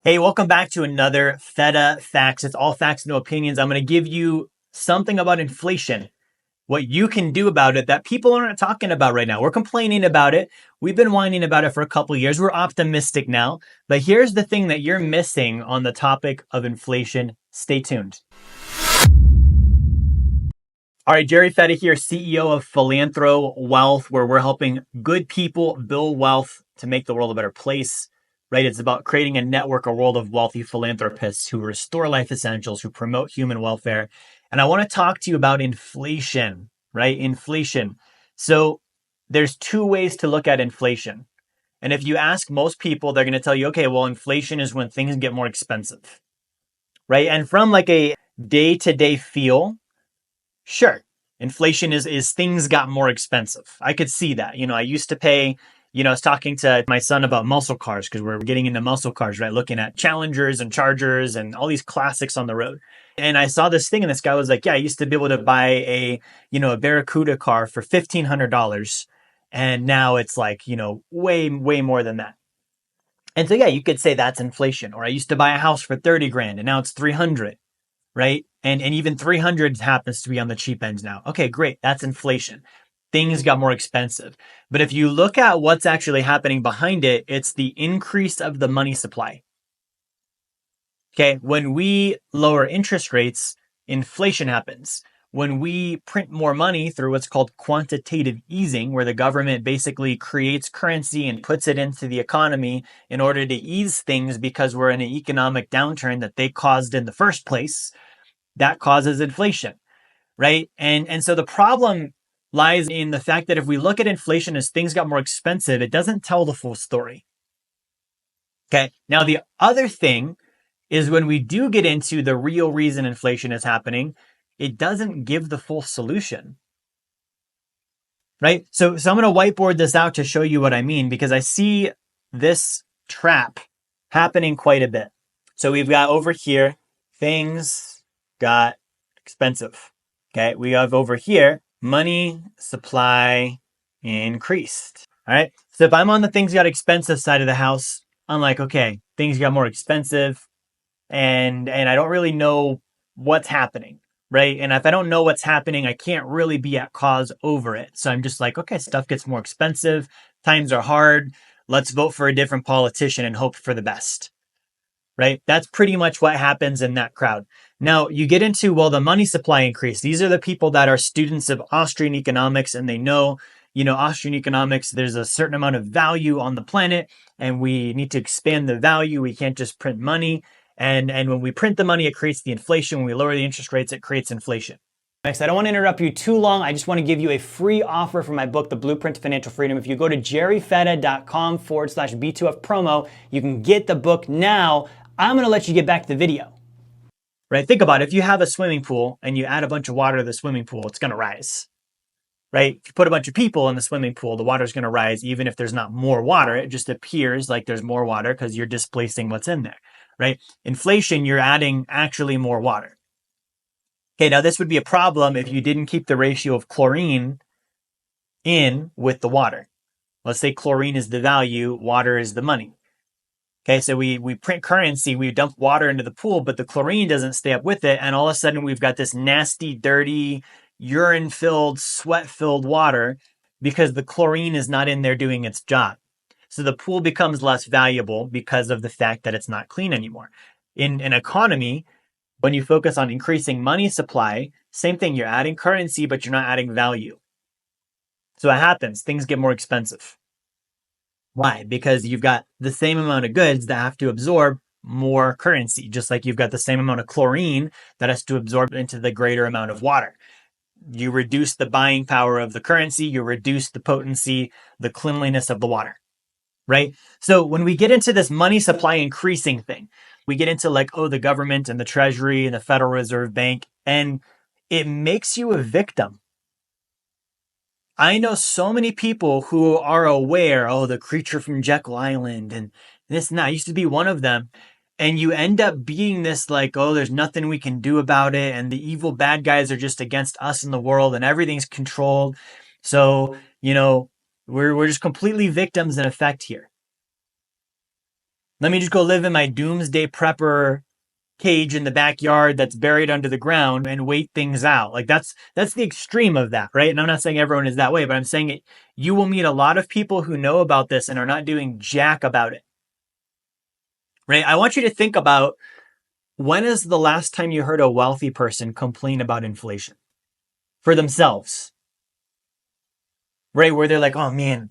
Hey, welcome back to another Fetta Facts. It's all facts, no opinions. I'm going to give you something about inflation, what you can do about it that people aren't talking about right now. We're complaining about it. We've been whining about it for a couple of years. We're optimistic now. But here's the thing that you're missing on the topic of inflation. Stay tuned. All right, Jerry Fetta here, CEO of Philanthro Wealth, where we're helping good people build wealth to make the world a better place. Right? It's about creating a network, a world of wealthy philanthropists who restore life essentials, who promote human welfare. And I want to talk to you about inflation, right? Inflation. So there's two ways to look at inflation. And if you ask most people, they're going to tell you, okay, well, inflation is when things get more expensive, right? And from like a day-to-day feel, sure, inflation is things got more expensive. I could see that. I used to pay, I was talking to my son about muscle cars because we're getting into muscle cars, right? Looking at Challengers and Chargers and all these classics on the road. And I saw this thing and this guy was like, yeah, I used to be able to buy a Barracuda car for $1,500. And now it's like, way, way more than that. And so, yeah, you could say that's inflation. Or I used to buy a house for 30 grand and now it's 300, right? And even 300 happens to be on the cheap end now. Okay, great. That's inflation. Things got more expensive. But if you look at what's actually happening behind it, it's the increase of the money supply. Okay, when we lower interest rates, inflation happens. When we print more money through what's called quantitative easing, where the government basically creates currency and puts it into the economy in order to ease things because we're in an economic downturn that they caused in the first place, that causes inflation, right? And so the problem lies in the fact that if we look at inflation as things got more expensive, it doesn't tell the full story. Okay. Now, the other thing is when we do get into the real reason inflation is happening, it doesn't give the full solution, right? So I'm going to whiteboard this out to show you what I mean, because I see this trap happening quite a bit. So we've got over here, things got expensive. Okay. We have over here, money supply increased. All right. So if I'm on the things got expensive side of the house, I'm like, okay, things got more expensive and I don't really know what's happening, right? And if I don't know what's happening, I can't really be at cause over it. So I'm just like, okay, stuff gets more expensive, times are hard. Let's vote for a different politician and hope for the best, right? That's pretty much what happens in that crowd. Now you get into, well, the money supply increase. These are the people that are students of Austrian economics and they know, Austrian economics, there's a certain amount of value on the planet and we need to expand the value. We can't just print money. And when we print the money, it creates the inflation. When we lower the interest rates, it creates inflation. Next, I don't want to interrupt you too long. I just want to give you a free offer for my book, The Blueprint to Financial Freedom. If you go to jerryfetta.com/B2F promo, you can get the book now. I'm going to let you get back to the video. Right? Think about it. If you have a swimming pool and you add a bunch of water to the swimming pool, it's going to rise. Right? If you put a bunch of people in the swimming pool, the water's going to rise even if there's not more water. It just appears like there's more water because you're displacing what's in there. Right? Inflation, you're adding actually more water. Okay, now this would be a problem if you didn't keep the ratio of chlorine in with the water. Let's say chlorine is the value, water is the money. Okay, so we print currency, we dump water into the pool, but the chlorine doesn't stay up with it. And all of a sudden we've got this nasty, dirty, urine-filled, sweat-filled water because the chlorine is not in there doing its job. So the pool becomes less valuable because of the fact that it's not clean anymore. In an economy, when you focus on increasing money supply, same thing, you're adding currency, but you're not adding value. So what happens? Things get more expensive. Why? Because you've got the same amount of goods that have to absorb more currency, just like you've got the same amount of chlorine that has to absorb into the greater amount of water. You reduce the buying power of the currency, you reduce the potency, the cleanliness of the water, right? So when we get into this money supply increasing thing, we get into like, oh, the government and the Treasury and the Federal Reserve Bank, and it makes you a victim. I know so many people who are aware, oh, the creature from Jekyll Island and this and that. I used to be one of them. And you end up being this like, oh, there's nothing we can do about it. And the evil bad guys are just against us in the world and everything's controlled. So, we're just completely victims in effect here. Let me just go live in my doomsday prepper cage in the backyard that's buried under the ground and wait things out. Like that's the extreme of that, right? And I'm not saying everyone is that way, but I'm saying it. You will meet a lot of people who know about this and are not doing jack about it, right? I want you to think about, when is the last time you heard a wealthy person complain about inflation for themselves, right? Where they're like, oh man,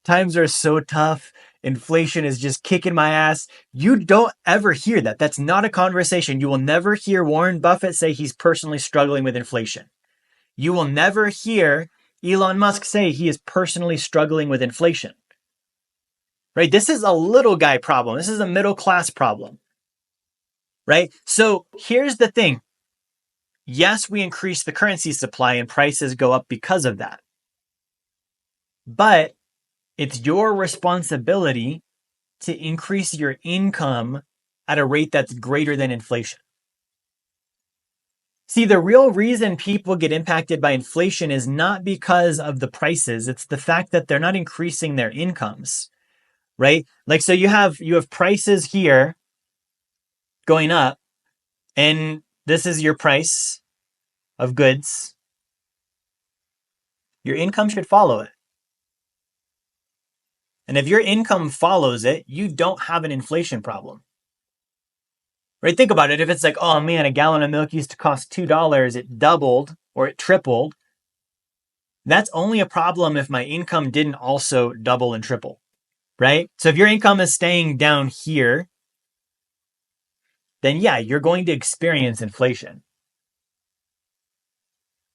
times are so tough. Inflation is just kicking my ass. You don't ever hear that. That's not a conversation. You will never hear Warren Buffett say he's personally struggling with inflation. You will never hear Elon Musk say he is personally struggling with inflation, right? This is a little guy problem. This is a middle class problem, right? So here's the thing. Yes, we increase the currency supply and prices go up because of that. But it's your responsibility to increase your income at a rate that's greater than inflation. See, the real reason people get impacted by inflation is not because of the prices. It's the fact that they're not increasing their incomes, right? Like, so you have prices here going up, and this is your price of goods. Your income should follow it. And if your income follows it, you don't have an inflation problem. Right? Think about it. If it's like, oh man, a gallon of milk used to cost $2, it doubled or it tripled. That's only a problem if my income didn't also double and triple, right? So if your income is staying down here, then yeah, you're going to experience inflation.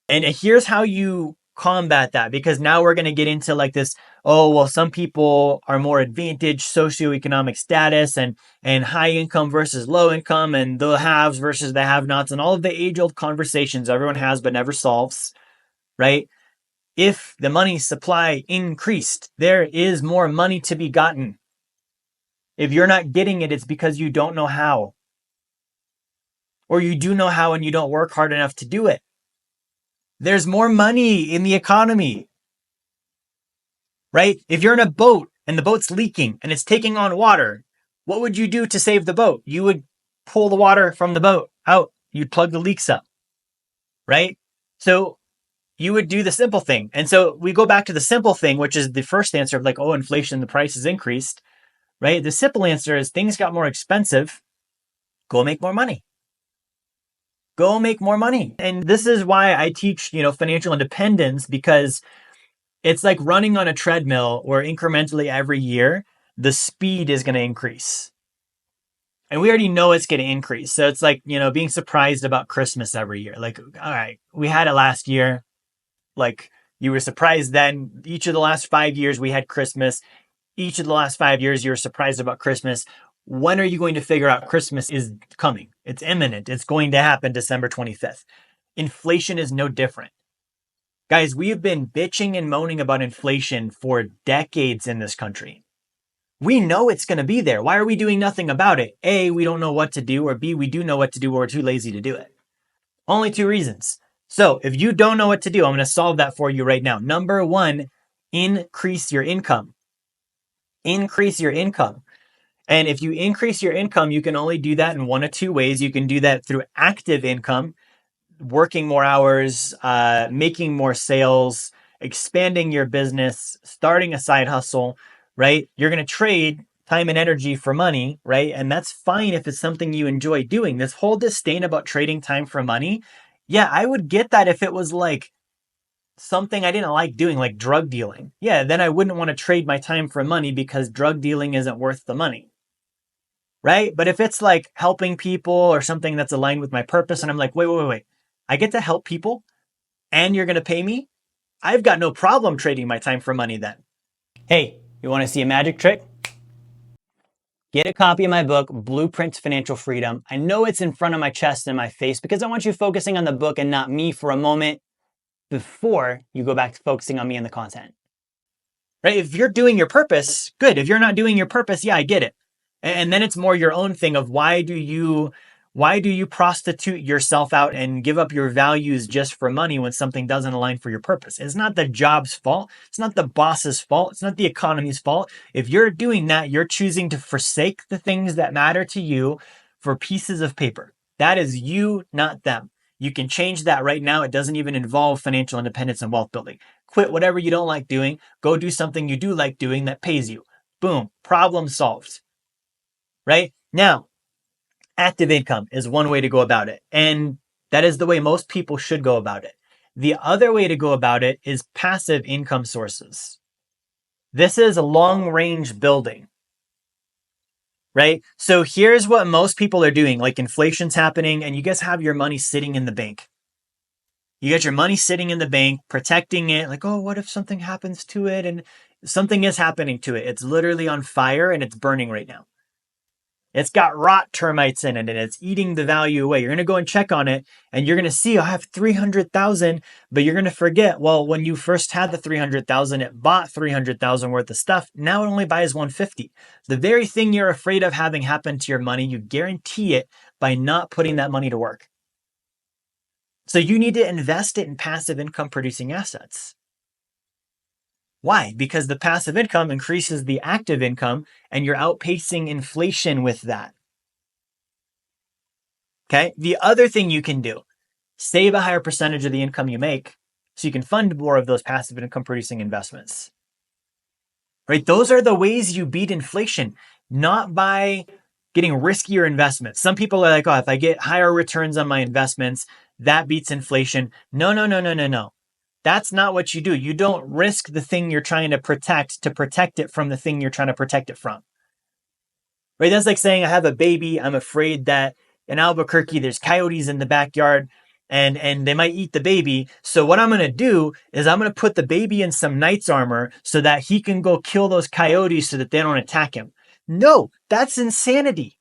And here's how you combat that, because now we're going to get into like this, oh, well, some people are more advantaged socioeconomic status and high income versus low income and the haves versus the have-nots and all of the age-old conversations everyone has but never solves, right? If the money supply increased, there is more money to be gotten. If you're not getting it, it's because you don't know how. Or you do know how and you don't work hard enough to do it. There's more money in the economy, right? If you're in a boat and the boat's leaking and it's taking on water, what would you do to save the boat? You would pull the water from the boat out. You'd plug the leaks up, right? So you would do the simple thing. And so we go back to the simple thing, which is the first answer of like, oh, inflation, the price has increased, right? The simple answer is things got more expensive. Go make more money. Go make more money. And this is why I teach, financial independence, because it's like running on a treadmill where incrementally every year, the speed is going to increase. And we already know it's going to increase. So it's like, being surprised about Christmas every year. Like, all right, we had it last year. Like, you were surprised then. Each of the last 5 years we had Christmas. Each of the last 5 years you were surprised about Christmas. When are you going to figure out Christmas is coming? It's imminent. It's going to happen December 25th. Inflation is no different. Guys, we have been bitching and moaning about inflation for decades in this country. We know it's going to be there. Why are we doing nothing about it? A, we don't know what to do, or B, we do know what to do, but we're too lazy to do it. Only two reasons. So if you don't know what to do, I'm going to solve that for you right now. Number one, increase your income. Increase your income. And if you increase your income, you can only do that in one of two ways. You can do that through active income, working more hours, making more sales, expanding your business, starting a side hustle, right? You're going to trade time and energy for money, right? And that's fine if it's something you enjoy doing. This whole disdain about trading time for money, yeah, I would get that if it was like something I didn't like doing, like drug dealing. Yeah, then I wouldn't want to trade my time for money because drug dealing isn't worth the money. Right? But if it's like helping people or something that's aligned with my purpose, and I'm like, wait, I get to help people and you're going to pay me? I've got no problem trading my time for money then. Hey, you want to see a magic trick? Get a copy of my book, Blueprint to Financial Freedom. I know it's in front of my chest and my face because I want you focusing on the book and not me for a moment before you go back to focusing on me and the content. Right? If you're doing your purpose, good. If you're not doing your purpose, yeah, I get it. And then it's more your own thing of why do you Why do you prostitute yourself out and give up your values just for money when something doesn't align for your purpose? It's not the job's fault. It's not the boss's fault. It's not the economy's fault. If you're doing that, you're choosing to forsake the things that matter to you for pieces of paper. That is you, not them. You can change that right now. It doesn't even involve financial independence and wealth building. Quit whatever you don't like doing. Go do something you do like doing that pays you. Boom, problem solved. Right? Now, active income is one way to go about it. And that is the way most people should go about it. The other way to go about it is passive income sources. This is long range building, right? So here's what most people are doing. Like inflation's happening and you guys have your money sitting in the bank. You got your money sitting in the bank, protecting it. Like, oh, what if something happens to it? And something is happening to it. It's literally on fire and it's burning right now. It's got rot termites in it and it's eating the value away. You're going to go and check on it and you're going to see, I have 300,000, but you're going to forget, well, when you first had the 300,000, it bought 300,000 worth of stuff. Now it only buys 150. The very thing you're afraid of having happen to your money, you guarantee it by not putting that money to work. So you need to invest it in passive income producing assets. Why? Because the passive income increases the active income and you're outpacing inflation with that. Okay. The other thing you can do, save a higher percentage of the income you make so you can fund more of those passive income producing investments. Right? Those are the ways you beat inflation, not by getting riskier investments. Some people are like, oh, if I get higher returns on my investments, that beats inflation. No. That's not what you do. You don't risk the thing you're trying to protect it from the thing you're trying to protect it from. Right? That's like saying I have a baby. I'm afraid that in Albuquerque, there's coyotes in the backyard and they might eat the baby. So what I'm going to do is I'm going to put the baby in some knight's armor so that he can go kill those coyotes so that they don't attack him. No, that's insanity.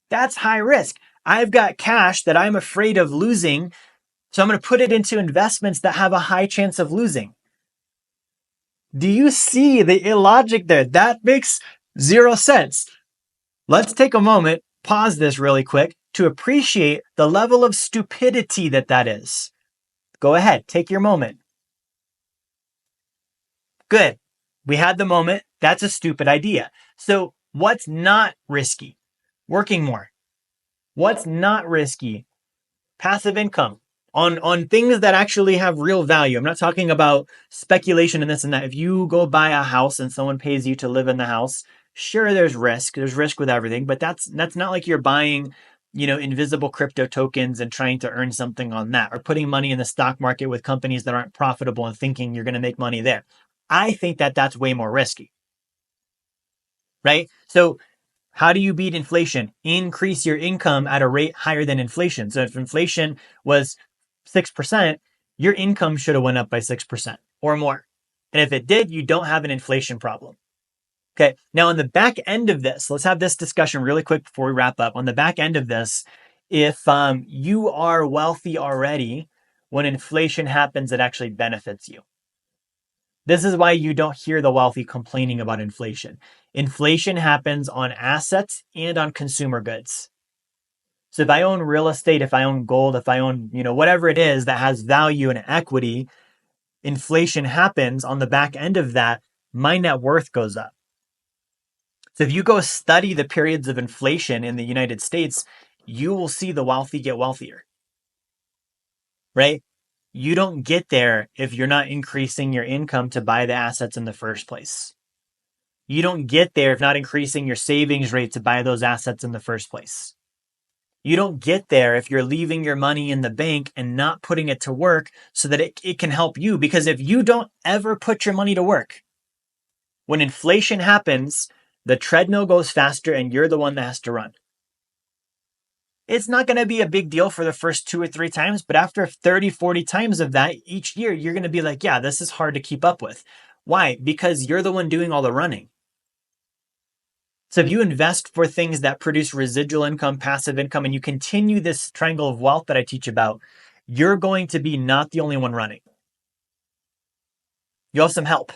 That's high risk. I've got cash that I'm afraid of losing. So I'm going to put it into investments that have a high chance of losing. Do you see the illogic there? That makes zero sense. Let's take a moment, pause this really quick to appreciate the level of stupidity that is. Go ahead, take your moment. Good. We had the moment. That's a stupid idea. So what's not risky? Working more. What's not risky? Passive income. On things that actually have real value. I'm not talking about speculation and this and that. If you go buy a house and someone pays you to live in the house, sure, there's risk. There's risk with everything, but that's not like you're buying, invisible crypto tokens and trying to earn something on that, or putting money in the stock market with companies that aren't profitable and thinking you're going to make money there. I think that's way more risky, right? So how do you beat inflation? Increase your income at a rate higher than inflation. So if inflation was 6%, your income should have went up by 6% or more. And if it did, you don't have an inflation problem. Okay. Now on the back end of this, let's have this discussion really quick before we wrap up. On the back end of this, if you are wealthy already, when inflation happens, it actually benefits you. This is why you don't hear the wealthy complaining about inflation. Inflation happens on assets and on consumer goods. So if I own real estate, if I own gold, if I own, whatever it is that has value and equity, inflation happens on the back end of that, my net worth goes up. So if you go study the periods of inflation in the United States, you will see the wealthy get wealthier, right? You don't get there if you're not increasing your income to buy the assets in the first place. You don't get there if not increasing your savings rate to buy those assets in the first place. You don't get there if you're leaving your money in the bank and not putting it to work so that it can help you. Because if you don't ever put your money to work, when inflation happens, the treadmill goes faster and you're the one that has to run. It's not going to be a big deal for the first 2 or 3 times, but after 30, 40 times of that each year, you're going to be like, yeah, this is hard to keep up with. Why? Because you're the one doing all the running. So if you invest for things that produce residual income, passive income, and you continue this triangle of wealth that I teach about, you're going to be not the only one running. You'll have some help.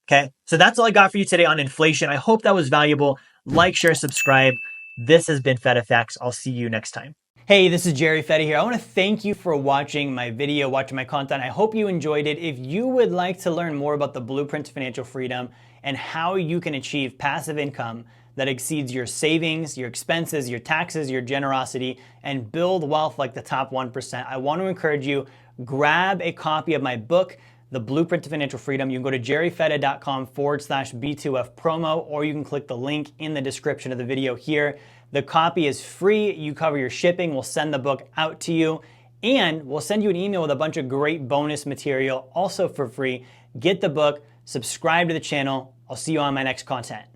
Okay. So that's all I got for you today on inflation. I hope that was valuable. Like, share, subscribe. This has been Fetta Facts. I'll see you next time. Hey, this is Jerry Fetta here. I want to thank you for watching my video, watching my content. I hope you enjoyed it. If you would like to learn more about the blueprint to financial freedom and how you can achieve passive income that exceeds your savings, your expenses, your taxes, your generosity, and build wealth like the top 1%, I want to encourage you, grab a copy of my book, The Blueprint to Financial Freedom. You can go to jerryfetta.com/B2F promo, or you can click the link in the description of the video here. The copy is free. You cover your shipping. We'll send the book out to you, and we'll send you an email with a bunch of great bonus material also for free. Get the book, subscribe to the channel. I'll see you on my next content.